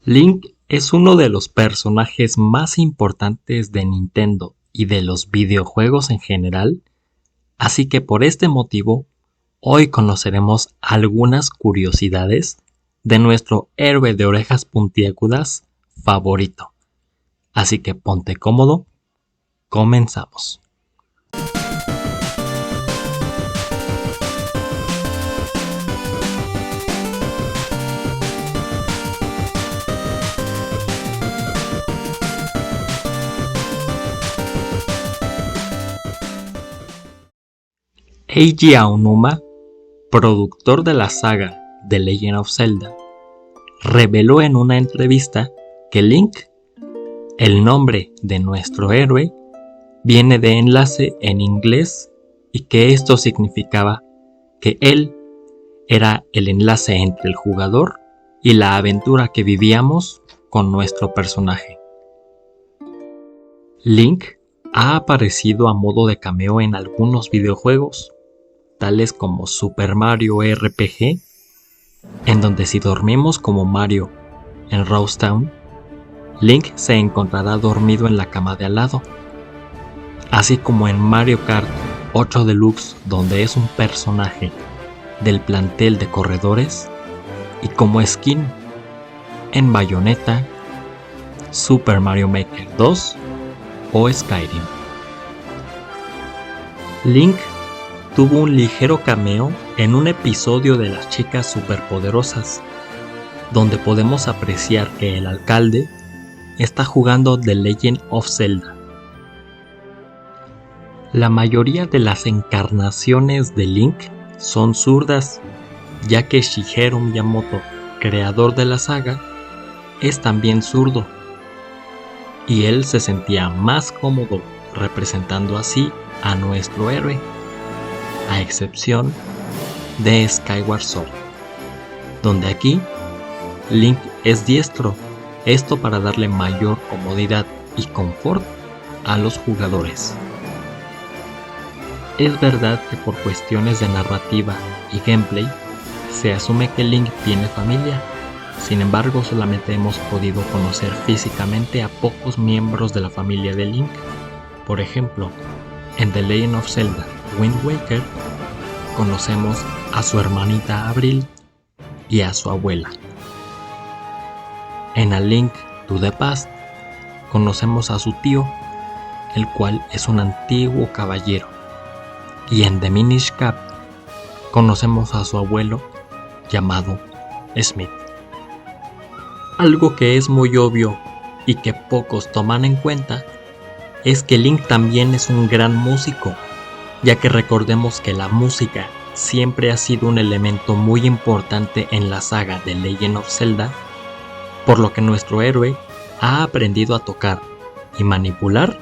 Link es uno de los personajes más importantes de Nintendo y de los videojuegos en general, así que por este motivo, hoy conoceremos algunas curiosidades de nuestro héroe de orejas puntiagudas favorito. Así que ponte cómodo, comenzamos. Eiji Aonuma, productor de la saga The Legend of Zelda, reveló en una entrevista que Link, el nombre de nuestro héroe, viene de enlace en inglés y que esto significaba que él era el enlace entre el jugador y la aventura que vivíamos con nuestro personaje. Link ha aparecido a modo de cameo en algunos videojuegos, tales como Super Mario RPG, en donde si dormimos como Mario en Rose Town, Link se encontrará dormido en la cama de al lado, así como en Mario Kart 8 Deluxe, donde es un personaje del plantel de corredores, y como skin en Bayonetta, Super Mario Maker 2 o Skyrim. Link tuvo un ligero cameo en un episodio de Las Chicas Superpoderosas, donde podemos apreciar que el alcalde está jugando The Legend of Zelda. La mayoría de las encarnaciones de Link son zurdas, ya que Shigeru Miyamoto, creador de la saga, es también zurdo, y él se sentía más cómodo representando así a nuestro héroe, a excepción de Skyward Sword, donde aquí Link es diestro, esto para darle mayor comodidad y confort a los jugadores. Es verdad que por cuestiones de narrativa y gameplay se asume que Link tiene familia, sin embargo solamente hemos podido conocer físicamente a pocos miembros de la familia de Link. Por ejemplo, en The Legend of Zelda Wind Waker conocemos a su hermanita Avril y a su abuela. En A Link to the Past conocemos a su tío, el cual es un antiguo caballero, y en The Minish Cap conocemos a su abuelo llamado Smith. Algo que es muy obvio y que pocos toman en cuenta es que Link también es un gran músico, ya que recordemos que la música siempre ha sido un elemento muy importante en la saga de Legend of Zelda, por lo que nuestro héroe ha aprendido a tocar y manipular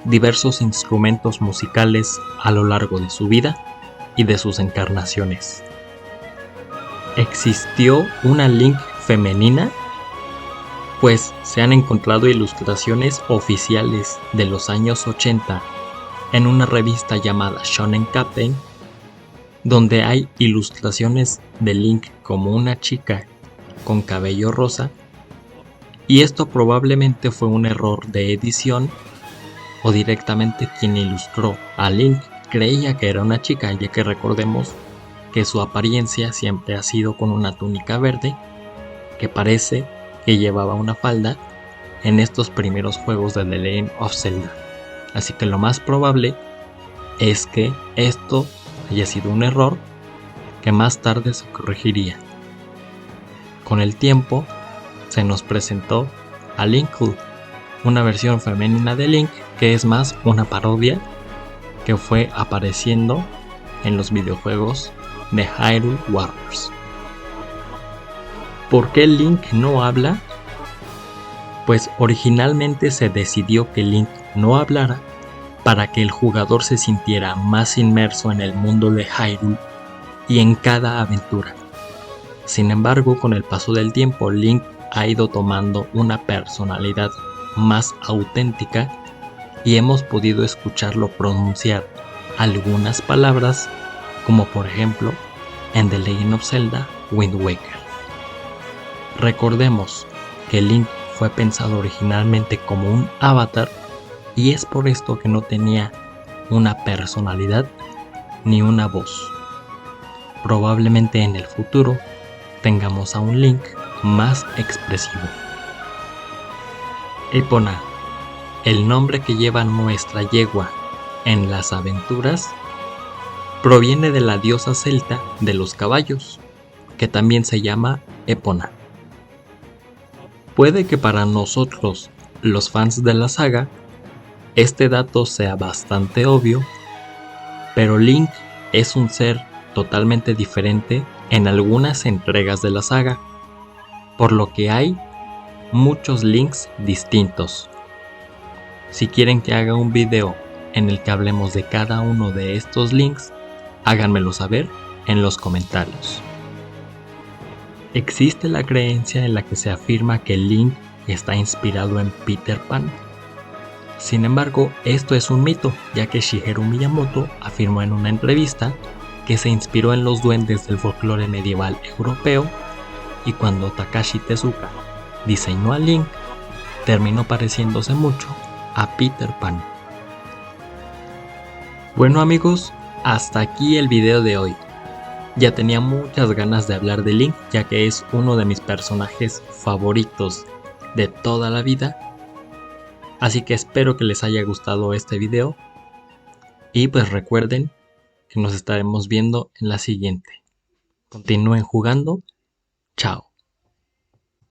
diversos instrumentos musicales a lo largo de su vida y de sus encarnaciones. ¿Existió una Link femenina? Pues se han encontrado ilustraciones oficiales de los años 80 en una revista llamada Shonen Captain, donde hay ilustraciones de Link como una chica con cabello rosa, y esto probablemente fue un error de edición, o directamente quien ilustró a Link creía que era una chica, ya que recordemos que su apariencia siempre ha sido con una túnica verde que parece que llevaba una falda en estos primeros juegos de The Legend of Zelda. Así que lo más probable es que esto haya sido un error que más tarde se corregiría. Con el tiempo se nos presentó a Linkle, una versión femenina de Link que es más una parodia que fue apareciendo en los videojuegos de Hyrule Warriors. ¿Por qué Link no habla? Pues originalmente se decidió que Link no hablara para que el jugador se sintiera más inmerso en el mundo de Hyrule y en cada aventura. Sin embargo, con el paso del tiempo, Link ha ido tomando una personalidad más auténtica y hemos podido escucharlo pronunciar algunas palabras, como por ejemplo en The Legend of Zelda Wind Waker. Recordemos que Link fue pensado originalmente como un avatar y es por esto que no tenía una personalidad ni una voz. Probablemente en el futuro tengamos a un Link más expresivo. Epona, el nombre que lleva nuestra yegua en las aventuras, proviene de la diosa celta de los caballos, que también se llama Epona. Puede que para nosotros, los fans de la saga, este dato sea bastante obvio, pero Link es un ser totalmente diferente en algunas entregas de la saga, por lo que hay muchos Links distintos. Si quieren que haga un video en el que hablemos de cada uno de estos Links, háganmelo saber en los comentarios. ¿Existe la creencia en la que se afirma que Link está inspirado en Peter Pan? Sin embargo, esto es un mito, ya que Shigeru Miyamoto afirmó en una entrevista que se inspiró en los duendes del folclore medieval europeo, y cuando Takashi Tezuka diseñó a Link, terminó pareciéndose mucho a Peter Pan. Bueno amigos, hasta aquí el video de hoy. Ya tenía muchas ganas de hablar de Link, ya que es uno de mis personajes favoritos de toda la vida. Así que espero que les haya gustado este video. Y pues recuerden que nos estaremos viendo en la siguiente. Continúen jugando. Chao.